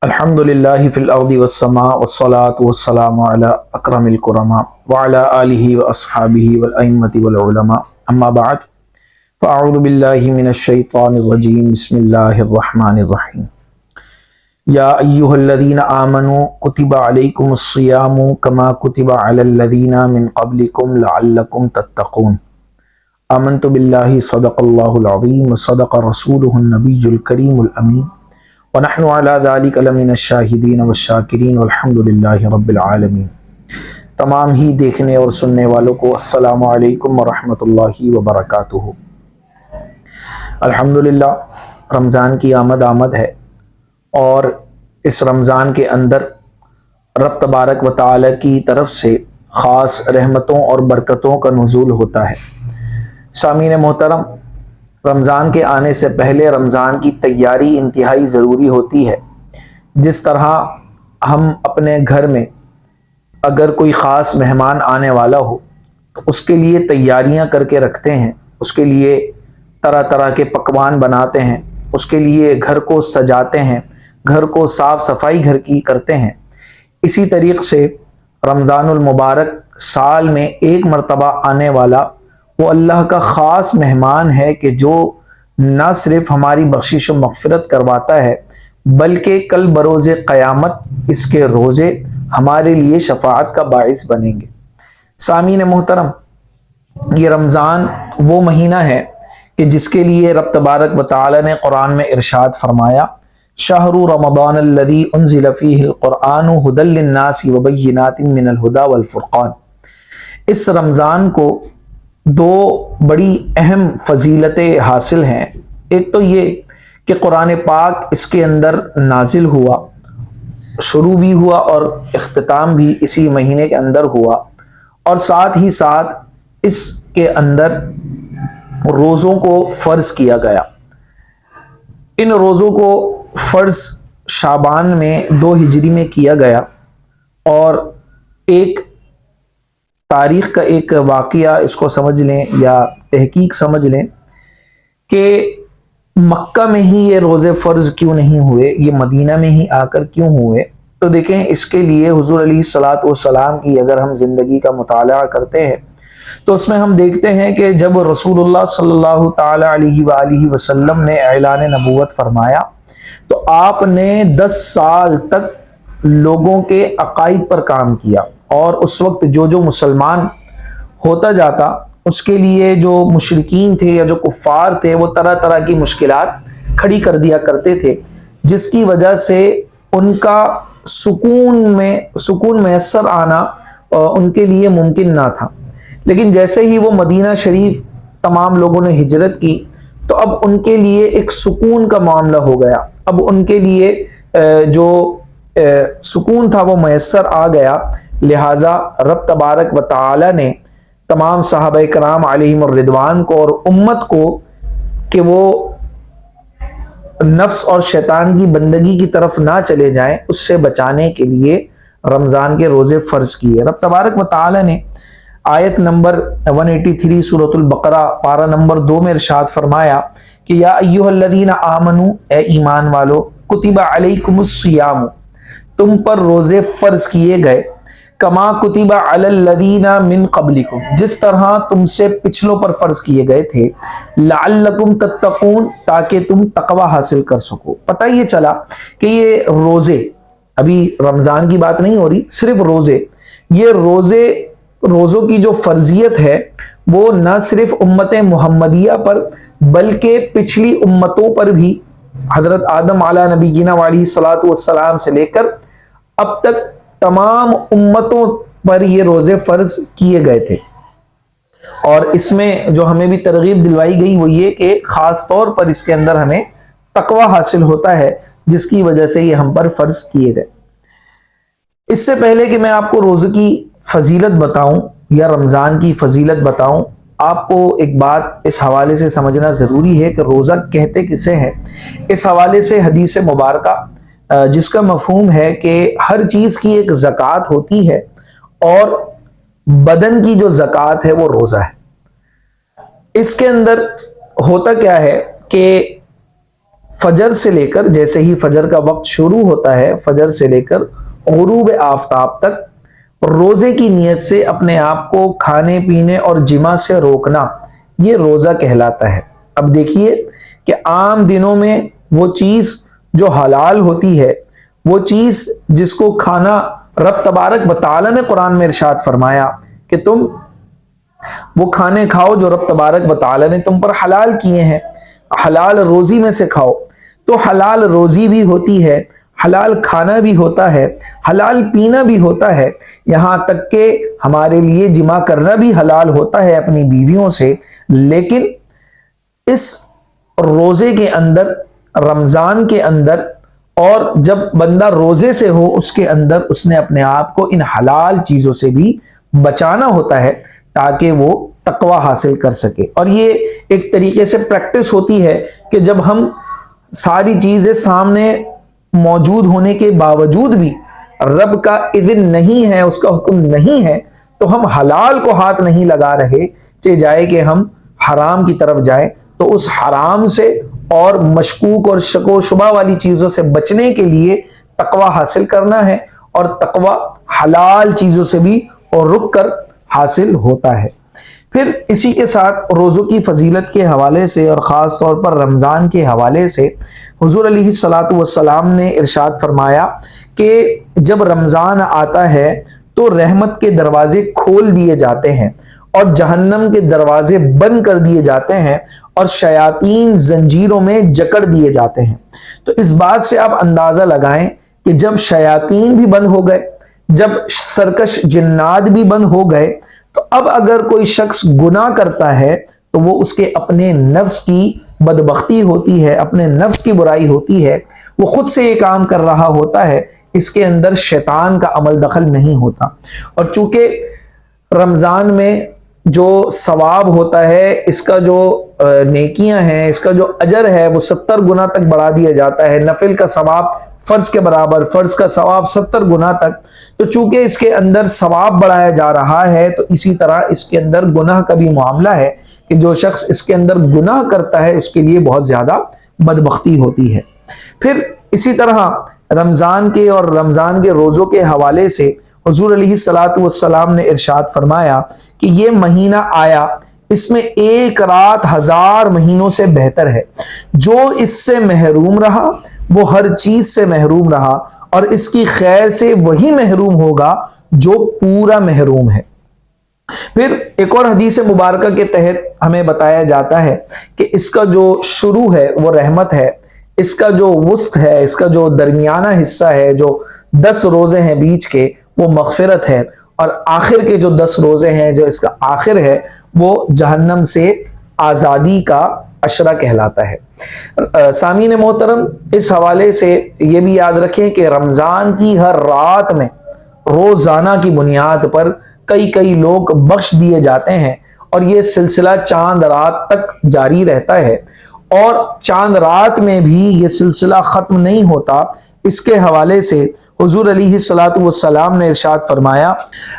الحمدللہ فی الارض والسماء والصلاة والسلام علی اکرم الکرماء وعلی آلہ واصحابہ والائمة والعلماء اما بعد فاعوذ باللہ من الشیطان الرجیم بسم اللہ الرحمن الرحیم یا ایہا الذین آمنوا کتب علیکم الصیام کما کتب علی الذین من قبلکم لعلکم تتقون آمنت باللہ صدق اللہ العظیم وصدق رسولہ النبی الکریم الامین وَنَحْنُ عَلَى ذَلِكَ لَمِنَ الشَّاهِدِينَ وَالشَّاكِرِينَ وَالْحَمْدُ لِلَّهِ رَبِّ الْعَالَمِينَ۔ تمام ہی دیکھنے اور سننے والوں کو السلام علیکم ورحمۃ اللہ وبرکاتہ۔ الحمدللہ رمضان کی آمد ہے اور اس رمضان کے اندر رب تبارک و تعالی کی طرف سے خاص رحمتوں اور برکتوں کا نزول ہوتا ہے۔ سامعین محترم، رمضان کے آنے سے پہلے رمضان کی تیاری انتہائی ضروری ہوتی ہے۔ جس طرح ہم اپنے گھر میں اگر کوئی خاص مہمان آنے والا ہو تو اس کے لیے تیاریاں کر کے رکھتے ہیں، اس کے لیے طرح طرح کے پکوان بناتے ہیں، اس کے لیے گھر کو سجاتے ہیں، گھر کو صاف صفائی گھر کی کرتے ہیں۔ اسی طریقے سے رمضان المبارک سال میں ایک مرتبہ آنے والا وہ اللہ کا خاص مہمان ہے کہ جو نہ صرف ہماری بخشش و مغفرت کرواتا ہے بلکہ کل بروز قیامت اس کے روزے ہمارے لیے شفاعت کا باعث بنیں گے۔ سامعین محترم، یہ رمضان وہ مہینہ ہے کہ جس کے لیے رب تبارک و تعالی نے قرآن میں ارشاد فرمایا، شہر رمضان الذی انزل فیہ القرآن ھدی للناس وبینات من الھدی والفرقان۔ اس رمضان کو دو بڑی اہم فضیلتیں حاصل ہیں۔ ایک تو یہ کہ قرآن پاک اس کے اندر نازل ہوا، شروع بھی ہوا اور اختتام بھی اسی مہینے کے اندر ہوا، اور ساتھ ہی ساتھ اس کے اندر روزوں کو فرض کیا گیا۔ ان روزوں کو فرض شعبان میں 2 ہجری میں کیا گیا، اور ایک تاریخ کا ایک واقعہ اس کو سمجھ لیں یا تحقیق سمجھ لیں کہ مکہ میں ہی یہ روزے فرض کیوں نہیں ہوئے، یہ مدینہ میں ہی آ کر کیوں ہوئے۔ تو دیکھیں، اس کے لیے حضور علیہ الصلوۃ والسلام کی اگر ہم زندگی کا مطالعہ کرتے ہیں تو اس میں ہم دیکھتے ہیں کہ جب رسول اللہ صلی اللہ تعالی علیہ وآلہ وسلم نے اعلان نبوت فرمایا تو آپ نے 10 سال تک لوگوں کے عقائد پر کام کیا، اور اس وقت جو مسلمان ہوتا جاتا اس کے لیے جو مشرکین تھے یا جو کفار تھے وہ طرح طرح کی مشکلات کھڑی کر دیا کرتے تھے، جس کی وجہ سے ان کا سکون میسر آنا ان کے لیے ممکن نہ تھا۔ لیکن جیسے ہی وہ مدینہ شریف تمام لوگوں نے ہجرت کی تو اب ان کے لیے ایک سکون کا معاملہ ہو گیا، اب ان کے لیے جو سکون تھا وہ میسر آ گیا۔ لہٰذا رب تبارک و تعالی نے تمام صحابہ کرام علیہم الرضوان کو اور امت کو کہ وہ نفس اور شیطان کی بندگی کی طرف نہ چلے جائیں، اس سے بچانے کے لیے رمضان کے روزے فرض کیے۔ رب تبارک و تعالی نے آیت نمبر 183 سورۃ البقرہ پارہ نمبر 2 میں ارشاد فرمایا کہ یا ایھا الذین آمنوا، اے ایمان والو، کتب علیکم الصیام، تم پر روزے فرض کیے گئے، کما کتب علی الذین من قبلکم، جس طرح تم سے پچھلوں پر فرض کیے گئے تھے، لعلکم تتقون، تاکہ تم تقوی حاصل کر سکو۔ پتہ یہ چلا کہ یہ روزے، ابھی رمضان کی بات نہیں ہو رہی، صرف روزے، یہ روزوں کی جو فرضیت ہے وہ نہ صرف امت محمدیہ پر بلکہ پچھلی امتوں پر بھی، حضرت آدم علیہ نبینا علیہ الصلوۃ والسلام سے لے کر اب تک تمام امتوں پر یہ روزے فرض کیے گئے تھے۔ اور اس میں جو ہمیں بھی ترغیب دلوائی گئی وہ یہ کہ خاص طور پر اس کے اندر ہمیں تقوی حاصل ہوتا ہے، جس کی وجہ سے یہ ہم پر فرض کیے گئے۔ اس سے پہلے کہ میں آپ کو روزے کی فضیلت بتاؤں یا رمضان کی فضیلت بتاؤں، آپ کو ایک بات اس حوالے سے سمجھنا ضروری ہے کہ روزہ کہتے کسے ہیں۔ اس حوالے سے حدیث مبارکہ جس کا مفہوم ہے کہ ہر چیز کی ایک زکوٰۃ ہوتی ہے، اور بدن کی جو زکوٰۃ ہے وہ روزہ ہے۔ اس کے اندر ہوتا کیا ہے کہ فجر سے لے کر، جیسے ہی فجر کا وقت شروع ہوتا ہے، فجر سے لے کر غروب آفتاب تک روزے کی نیت سے اپنے آپ کو کھانے پینے اور جماع سے روکنا، یہ روزہ کہلاتا ہے۔ اب دیکھیے کہ عام دنوں میں وہ چیز جو حلال ہوتی ہے، وہ چیز جس کو کھانا، رب تبارک و تعالی نے قرآن میں ارشاد فرمایا کہ تم وہ کھانے کھاؤ جو رب تبارک و تعالی نے تم پر حلال کیے ہیں، حلال روزی میں سے کھاؤ۔ تو حلال روزی بھی ہوتی ہے، حلال کھانا بھی ہوتا ہے، حلال پینا بھی ہوتا ہے، یہاں تک کہ ہمارے لیے جماع کرنا بھی حلال ہوتا ہے اپنی بیویوں سے۔ لیکن اس روزے کے اندر، رمضان کے اندر، اور جب بندہ روزے سے ہو اس کے اندر، اس نے اپنے آپ کو ان حلال چیزوں سے بھی بچانا ہوتا ہے تاکہ وہ تقوی حاصل کر سکے۔ اور یہ ایک طریقے سے پریکٹس ہوتی ہے کہ جب ہم ساری چیزیں سامنے موجود ہونے کے باوجود بھی رب کا اذن نہیں ہے، اس کا حکم نہیں ہے، تو ہم حلال کو ہاتھ نہیں لگا رہے، چاہے جائے کہ ہم حرام کی طرف جائیں۔ تو اس حرام سے اور مشکوک اور شک و شبہ والی چیزوں سے بچنے کے لیے تقوی حاصل کرنا ہے، اور تقوی حلال چیزوں سے بھی اور رک کر حاصل ہوتا ہے۔ پھر اسی کے ساتھ روزوں کی فضیلت کے حوالے سے اور خاص طور پر رمضان کے حوالے سے حضور علیہ الصلوۃ والسلام نے ارشاد فرمایا کہ جب رمضان آتا ہے تو رحمت کے دروازے کھول دیے جاتے ہیں اور جہنم کے دروازے بند کر دیے جاتے ہیں اور شیاطین زنجیروں میں جکڑ دیے جاتے ہیں۔ تو اس بات سے آپ اندازہ لگائیں کہ جب شیاطین بھی بند ہو گئے، جب سرکش جنات بھی بند ہو گئے، تو اب اگر کوئی شخص گناہ کرتا ہے تو وہ اس کے اپنے نفس کی بدبختی ہوتی ہے، اپنے نفس کی برائی ہوتی ہے، وہ خود سے یہ کام کر رہا ہوتا ہے، اس کے اندر شیطان کا عمل دخل نہیں ہوتا۔ اور چونکہ رمضان میں جو ثواب ہوتا ہے، اس کا جو نیکیاں ہیں، اس کا جو اجر ہے، وہ 70 گنا تک بڑھا دیا جاتا ہے۔ نفل کا ثواب فرض کے برابر، فرض کا ثواب 70 گنا تک۔ تو چونکہ اس کے اندر ثواب بڑھایا جا رہا ہے، تو اسی طرح اس کے اندر گناہ کا بھی معاملہ ہے کہ جو شخص اس کے اندر گناہ کرتا ہے اس کے لیے بہت زیادہ بدبختی ہوتی ہے۔ پھر اسی طرح رمضان کے اور رمضان کے روزوں کے حوالے سے حضور علیہ الصلوۃ والسلام نے ارشاد فرمایا کہ یہ مہینہ آیا، اس میں ایک رات 1000 مہینوں سے بہتر ہے۔ جو اس سے محروم رہا وہ ہر چیز سے محروم رہا، اور اس کی خیر سے وہی محروم ہوگا جو پورا محروم ہے۔ پھر ایک اور حدیث مبارکہ کے تحت ہمیں بتایا جاتا ہے کہ اس کا جو شروع ہے وہ رحمت ہے، اس کا جو وسط ہے، اس کا جو درمیانہ حصہ ہے، جو 10 روزے ہیں بیچ کے، وہ مغفرت ہے، اور آخر کے جو 10 روزے ہیں، جو اس کا آخر ہے، وہ جہنم سے آزادی کا عشرہ کہلاتا ہے۔ سامعین محترم، اس حوالے سے یہ بھی یاد رکھیں کہ رمضان کی ہر رات میں روزانہ کی بنیاد پر کئی لوگ بخش دیے جاتے ہیں، اور یہ سلسلہ چاند رات تک جاری رہتا ہے، اور چاند رات میں بھی یہ سلسلہ ختم نہیں ہوتا۔ اس کے حوالے سے حضور علیہ الصلوۃ والسلام نے ارشاد فرمایا،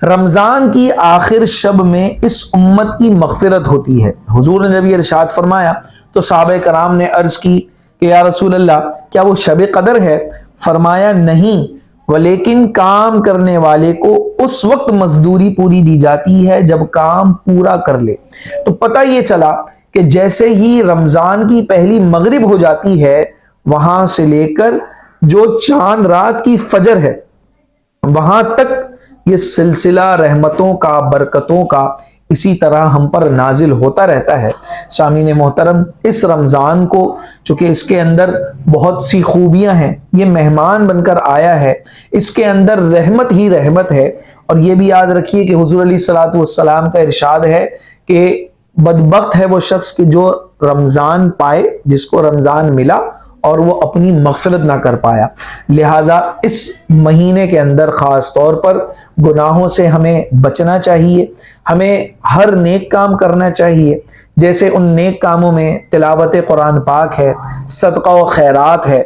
رمضان کی آخر شب میں اس امت کی مغفرت ہوتی ہے۔ حضور نے جب یہ ارشاد فرمایا تو صحابہ کرام نے عرض کی کہ یا رسول اللہ، کیا وہ شب قدر ہے؟ فرمایا نہیں، ولیکن کام کرنے والے کو اس وقت مزدوری پوری دی جاتی ہے جب کام پورا کر لے۔ تو پتہ یہ چلا کہ جیسے ہی رمضان کی پہلی مغرب ہو جاتی ہے، وہاں سے لے کر جو چاند رات کی فجر ہے، وہاں تک یہ سلسلہ رحمتوں کا، برکتوں کا اسی طرح ہم پر نازل ہوتا رہتا ہے۔ سامعین محترم، اس رمضان کو چونکہ اس کے اندر بہت سی خوبیاں ہیں، یہ مہمان بن کر آیا ہے، اس کے اندر رحمت ہی رحمت ہے۔ اور یہ بھی یاد رکھیے کہ حضور علیہ الصلوۃ والسلام کا ارشاد ہے کہ بدبخت ہے وہ شخص کہ جو رمضان پائے، جس کو رمضان ملا اور وہ اپنی مغفرت نہ کر پایا۔ لہٰذا اس مہینے کے اندر خاص طور پر گناہوں سے ہمیں بچنا چاہیے، ہمیں ہر نیک کام کرنا چاہیے، جیسے ان نیک کاموں میں تلاوت قرآن پاک ہے، صدقہ و خیرات ہے،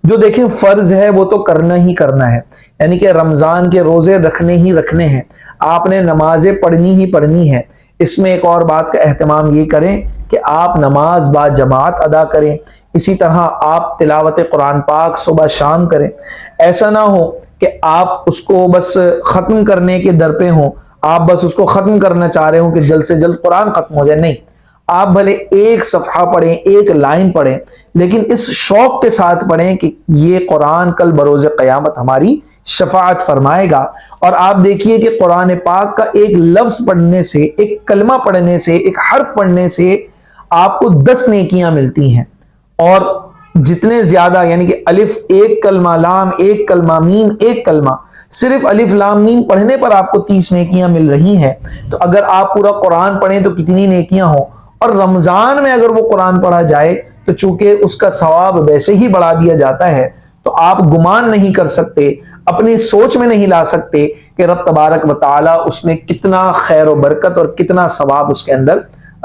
جو دیکھیں فرض ہے وہ تو کرنا ہی کرنا ہے، یعنی کہ رمضان کے روزے رکھنے ہی رکھنے ہیں، آپ نے نمازیں پڑھنی ہی پڑھنی ہے۔ اس میں ایک اور بات کا اہتمام یہ کریں کہ آپ نماز با جماعت ادا کریں، اسی طرح آپ تلاوت قرآن پاک صبح شام کریں۔ ایسا نہ ہو کہ آپ اس کو بس ختم کرنے کے در پہ ہوں، آپ بس اس کو ختم کرنا چاہ رہے ہوں کہ جلد سے جلد قرآن ختم ہو جائے، نہیں، آپ بھلے ایک صفحہ پڑھیں، ایک لائن پڑھیں، لیکن اس شوق کے ساتھ پڑھیں کہ یہ قرآن کل بروز قیامت ہماری شفاعت فرمائے گا۔ اور آپ دیکھیے کہ قرآن پاک کا ایک لفظ پڑھنے سے، ایک کلمہ پڑھنے سے، ایک حرف پڑھنے سے آپ کو 10 نیکیاں ملتی ہیں، اور جتنے زیادہ، یعنی کہ الف ایک کلمہ، لام ایک کلمہ، میم ایک کلمہ، صرف الف لام میم پڑھنے پر آپ کو 30 نیکیاں مل رہی ہیں۔ تو اگر آپ پورا قرآن پڑھیں تو کتنی نیکیاں ہوں، اور رمضان میں اگر وہ قرآن پڑھا جائے تو چونکہ اس کا ثواب ویسے ہی بڑھا دیا جاتا ہے، تو آپ گمان نہیں کر سکتے، اپنی سوچ میں نہیں لا سکتے کہ رب تبارک و تعالی اس میں کتنا خیر و برکت اور کتنا ثواب اس کے اندر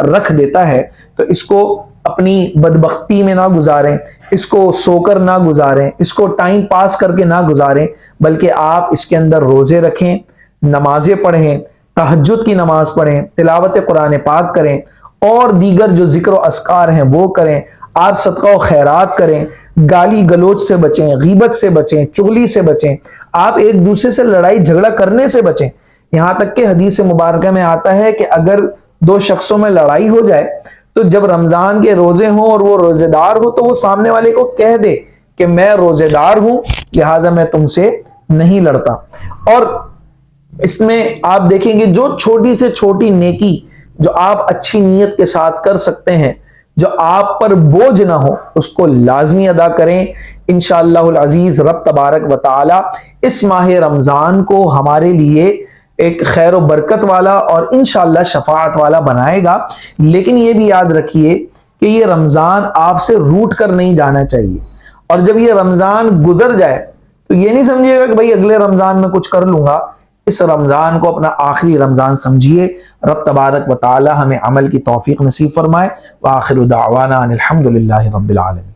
رکھ دیتا ہے۔ تو اس کو اپنی بدبختی میں نہ گزاریں، اس کو سو کر نہ گزاریں، اس کو ٹائم پاس کر کے نہ گزاریں، بلکہ آپ اس کے اندر روزے رکھیں، نمازیں پڑھیں، تہجد کی نماز پڑھیں، تلاوت قرآن پاک کریں، اور دیگر جو ذکر و اذکار ہیں وہ کریں، آپ صدقہ و خیرات کریں، گالی گلوچ سے بچیں، غیبت سے بچیں، چغلی سے بچیں، آپ ایک دوسرے سے لڑائی جھگڑا کرنے سے بچیں۔ یہاں تک کہ حدیث مبارکہ میں آتا ہے کہ اگر 2 شخصوں میں لڑائی ہو جائے تو جب رمضان کے روزے ہوں اور وہ روزے دار ہو تو وہ سامنے والے کو کہہ دے کہ میں روزے دار ہوں لہٰذا میں تم سے نہیں لڑتا۔ اور اس میں آپ دیکھیں گے جو چھوٹی سے چھوٹی نیکی جو آپ اچھی نیت کے ساتھ کر سکتے ہیں، جو آپ پر بوجھ نہ ہو، اس کو لازمی ادا کریں۔ انشاءاللہ العزیز رب تبارک و تعالی اس ماہ رمضان کو ہمارے لیے ایک خیر و برکت والا اور انشاءاللہ شفاعت والا بنائے گا۔ لیکن یہ بھی یاد رکھیے کہ یہ رمضان آپ سے روٹ کر نہیں جانا چاہیے، اور جب یہ رمضان گزر جائے تو یہ نہیں سمجھیے گا کہ بھائی اگلے رمضان میں کچھ کر لوں گا۔ اس رمضان کو اپنا آخری رمضان سمجھیے۔ رب تبارک و تعالی ہمیں عمل کی توفیق نصیب فرمائے۔ وآخر دعوانا ان الحمد للہ رب العالمین۔